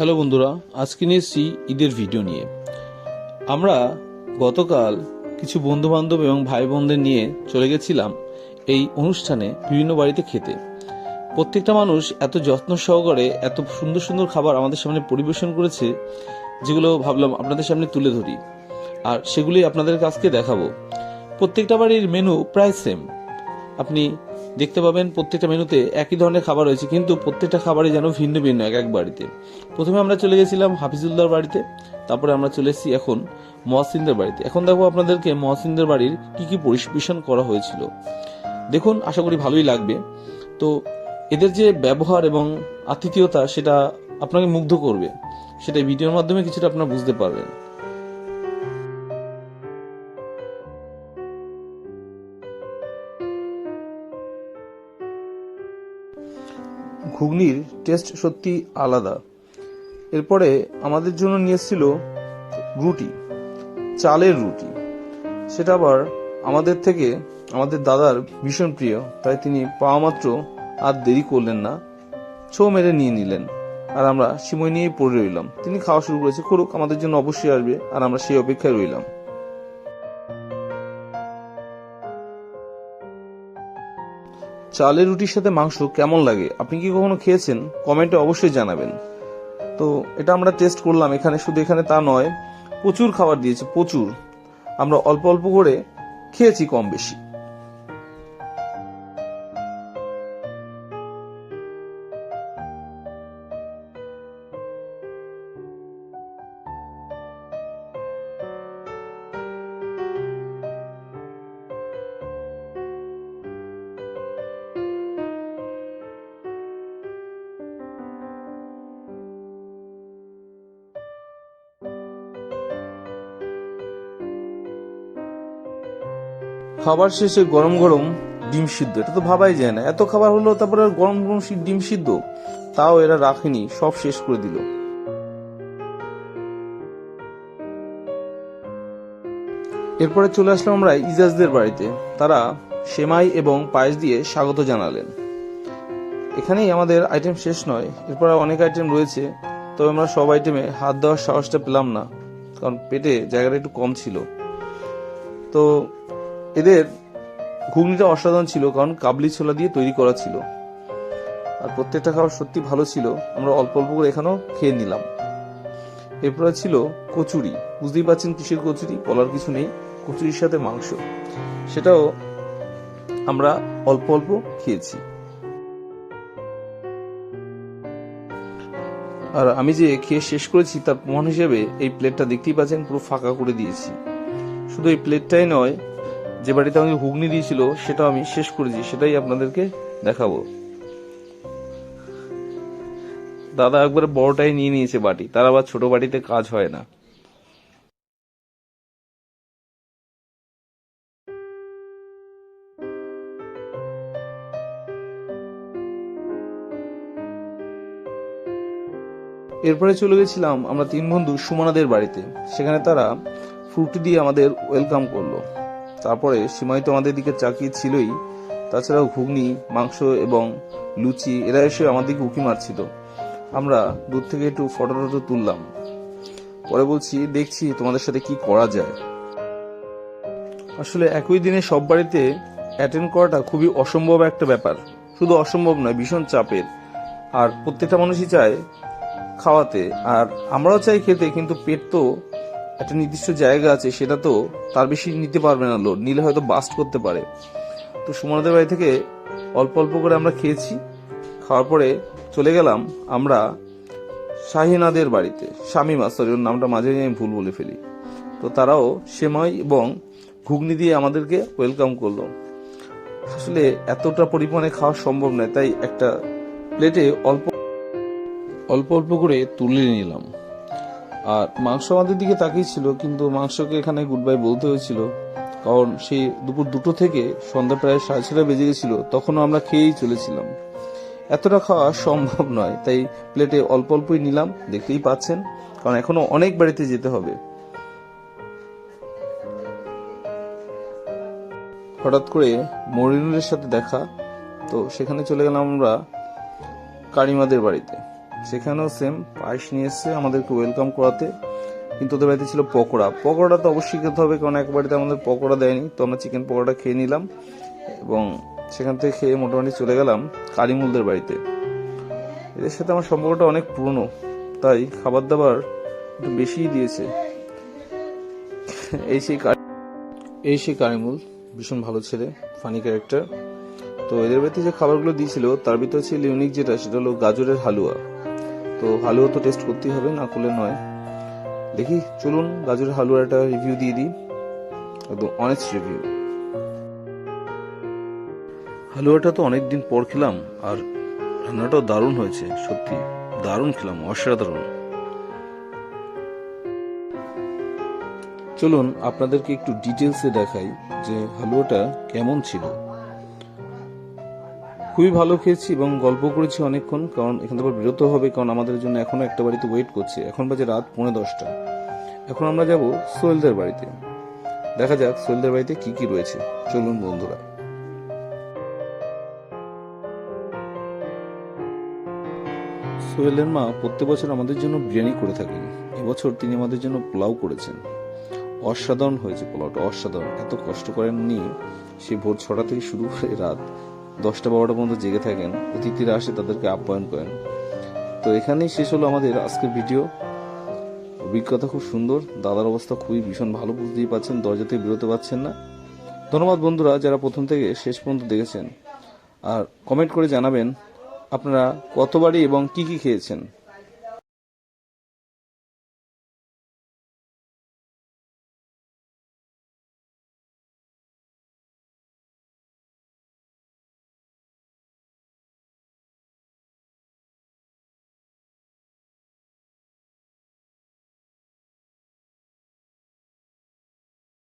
Hello বন্ধুরা, আজকে নিয়ে এসেছি ঈদের ভিডিও নিয়ে। আমরা গতকাল কিছু বন্ধু বান্ধব এবং ভাই বোনদের নিয়ে চলে গেছিলাম এই অনুষ্ঠানে বিভিন্ন বাড়িতে খেতে। প্রত্যেকটা মানুষ এত যত্ন সহকারে এত সুন্দর সুন্দর খাবার আমাদের সামনে পরিবেশন করেছে, যেগুলো ভাবলাম আপনাদের সামনে তুলে ধরি আর সেগুলি আপনাদের কাছকে দেখাবো। প্রত্যেকটা বাড়ির মেনু প্রায় সেম, আপনি দেখতে পাবেন প্রত্যেকটা মেনুতে একই ধরনের খাবার রয়েছে, কিন্তু প্রত্যেকটা খাবারই যেন ভিন্ন ভিন্ন এক এক বাড়িতে। প্রথমে আমরা চলে গেছিলাম হাফিজুল্লাহর বাড়িতে, তারপরে আমরা চলে এসেছি এখন মহসিনদের বাড়িতে। এখন দেখো আপনাদেরকে মহসিনদের বাড়ির কি কি পরিবেশন করা হয়েছিল, দেখুন, আশা করি ভালোই লাগবে। তো এদের যে ব্যবহার এবং আতিথেয়তা সেটা আপনাকে মুগ্ধ করবে, সেটা ভিডিওর মাধ্যমে কিছুটা আপনারা বুঝতে পারবেন। ঘুগনির টেস্ট সত্যি আলাদা। এরপরে আমাদের জন্য নিয়ে এসেছিল রুটি, চালের রুটি। সেটা আবার আমাদের দাদার ভীষণ প্রিয়, তাই তিনি পাওয়া মাত্র আর দেরি করলেন না, ছো মেরে নিয়ে নিলেন। আর আমরা সিমই নিয়েই পড়ে রইলাম। তিনি খাওয়া শুরু করেছে, করুক, আমাদের জন্য অবশ্যই আসবে, আর আমরা সেই অপেক্ষায় রইলাম। চালের রুটির সাথে মাংস কেমন লাগে, আপনি কি কখনো খেয়েছেন? কমেন্টে অবশ্যই জানাবেন। তো এটা আমরা টেস্ট করলাম। শুধু এখানে তা নয়, প্রচুর খাবার দিয়েছে, প্রচুর। আমরা অল্প অল্প করে খেয়েছি, কম বেশি। খাবার শেষে গরম গরম ডিম সিদ্ধ, এটা তো ভাবাই যায় না। এত খাবার হলো, তারপরে গরম গরম ডিম সিদ্ধ, তাও এরা রাখেনি, সব শেষ করে দিল। এরপরে চলে আসলাম আমরা ইজাজদের বাড়িতে। তারা সেমাই এবং পায়েস দিয়ে স্বাগত জানালেন। এখানেই আমাদের আইটেম শেষ নয়, এরপর অনেক আইটেম রয়েছে, তবে আমরা সব আইটেমে হাত দেওয়ার সাহসটা পেলাম না, কারণ পেটে জায়গাটা একটু কম ছিল। তো এদের ঘুগনিটা অসাধারণ ছিল, কারণ কাবলি ছোলা দিয়ে তৈরি করা ছিল, আর প্রত্যেকটা খাবার সত্যি ভালো ছিল। আমরা অল্প অল্প করে এখানেও খেয়ে নিলাম। এরপরে ছিল কচুরি। বুঝতেই পারছেন কিসের কচুরি, বলার কিছু নেই। কচুরির সাথে মাংস, সেটাও আমরা অল্প অল্প খেয়েছি। আর আমি যে খেয়ে শেষ করেছি তার প্রমাণ হিসেবে এই প্লেটটা দেখতেই পাচ্ছেন, পুরো ফাঁকা করে দিয়েছি। শুধু এই প্লেটটাই নয়, যে বাড়িতে আমাকে ঘুগনি দিয়েছিল সেটাও আমি শেষ করেছি, সেটাই আপনাদেরকে দেখাবো। দাদা একবার বড়টাই নিয়ে নিয়েছে বাটি, তার আবার ছোট বাটিতে কাজ হয় না। এরপরে চলে গেছিলাম আমরা তিন বন্ধু সুমনাদের বাড়িতে। সেখানে তারা ফ্রুটি দিয়ে আমাদের ওয়েলকাম করলো। তারপরে সীমাই তো আমাদের দিকে চাকিয়ে ছিলই, তাছাড়াও ঘুগনি, মাংস এবং লুচি, এরা এসে আমাদের দিকে উঁকি মারছিল। আমরা দূর থেকে একটু ফটো টটো তুললাম, পরে বলছি দেখছি তোমাদের সাথে কি করা যায়। আসলে একই দিনে সব বাড়িতে অ্যাটেন্ড করাটা খুবই অসম্ভব একটা ব্যাপার। শুধু অসম্ভব নয়, ভীষণ চাপের। আর প্রত্যেকটা মানুষই চায় খাওয়াতে, আর আমরাও চাই খেতে, কিন্তু পেট তো একটা নির্দিষ্ট জায়গা আছে, সেটা তো তার বেশি নিতে পারবে না, লোড নিলে হয়তো বাস্ট করতে পারে। তো সুমনাদের বাড়ি থেকে অল্প অল্প করে আমরা খেয়েছি। খাওয়ার পরে চলে গেলাম আমরা শাহিনাদের বাড়িতে। শামিমা, সরি, ওর নামটা মাঝে আমি ভুল বলে ফেলি। তো তারাও সেমাই এবং ঘুগনি দিয়ে আমাদেরকে ওয়েলকাম করলো। আসলে এতটা পরিমাণে খাওয়া সম্ভব নয়, তাই একটা প্লেটে অল্প অল্প করে তুলে নিলাম। আর মাংস আমাদের দিকে তাকিয়েছিল, কিন্তু মাংসকে এখানে গুড বাই বলতে হয়েছিল, কারণ সেই দুপুর 2টো থেকে সন্ধ্যা প্রায় 6:30 বেজে গেছিল, তখনও আমরা খেয়েই চলেছিলাম। এতটা খাওয়া সম্ভব নয়, তাই প্লেটে অল্প অল্পই নিলাম, দেখতেই পাচ্ছেন, কারণ এখনো অনেক বাড়িতে যেতে হবে। হঠাৎ করে মরিনুলের সাথে দেখা, তো সেখানে চলে গেলাম আমরা কারিমাদের বাড়িতে। সেখানেও সেম পায়েস নিয়ে এসছে আমাদেরকে ওয়েলকাম করাতে। কিন্তু ওদের বাড়িতে ছিল পকোড়া। পকোড়া তো অবশ্যই খেতে হবে, কারণ এক বাড়িতে আমাদের পকোড়া দেয়নি। তো আমরা চিকেন পকোড়া খেয়ে নিলাম এবং সেখান থেকে খেয়ে মোটামুটি চলে গেলাম কারিমুলদের বাড়িতে। এদের সাথে আমার সম্পর্কটা অনেক পুরনো, তাই খাবার দাবার একটু বেশিই দিয়েছে। এই সেই কারিমুল, ভীষণ ভালো ছেলে, ফানি ক্যারেক্টার। তো এদের বাড়িতে যে খাবারগুলো দিয়েছিল তার ভিতরে ছিল ইউনিক যেটা, সেটা হলো গাজরের হালুয়া। তো হালুয়া তো টেস্ট করতেই হবে, না করলে নয়। দেখি চলুন গাজরের হালুয়ার একটা রিভিউ দিয়ে দিই, একদম অনেস্ট রিভিউ। হালুয়াটা তো অনেকদিন পর খেলাম, আর রান্নাটাও দারুণ হয়েছে, সত্যি দারুণ খেলাম, অসাধারণ। চলুন আপনাদেরকে একটু ডিটেলসে দেখাই যে হালুয়াটা কেমন ছিল। খুবই ভালো খেয়েছি এবং গল্প করেছি অনেকক্ষণ, কারণ এখান থেকে বেরোতে হবে, কারণ আমাদের জন্য এখনো একটা বাড়িতে ওয়েট করছে। এখন বাজে রাত 10:45। এখন আমরা যাব সোহেলদের বাড়িতে। দেখা যাক সোহেলদের বাড়িতে কি কি রয়েছে। চলুন বন্ধুরা। সোহেলের মা প্রত্যেক বছর আমাদের জন্য বিরিয়ানি করে থাকেন। এবছর তিনি আমাদের জন্য পোলাও করেছেন। অসাধারণ হয়েছে পোলাওটা, অসাধারণ। এত কষ্ট করেননি, সে ভোর 6টা থেকে শুরু করে রাত 10টা-12টা পর্যন্ত জেগে থাকেন। অতিথিরা আসে, তাদেরকে আপ্যায়ন করেন। তো এখানেই শেষ হলো আমাদের আজকের ভিডিও। অভিজ্ঞতা খুব সুন্দর। দাদার অবস্থা খুবই ভীষণ ভালো, বুঝতেই পারছেন, দরজা থেকে বেরোতে পারছেন না। ধন্যবাদ বন্ধুরা যারা প্রথম থেকে শেষ পর্যন্ত দেখেছেন। আর কমেন্ট করে জানাবেন আপনারা কতবারই এবং কি কি খেয়েছেন।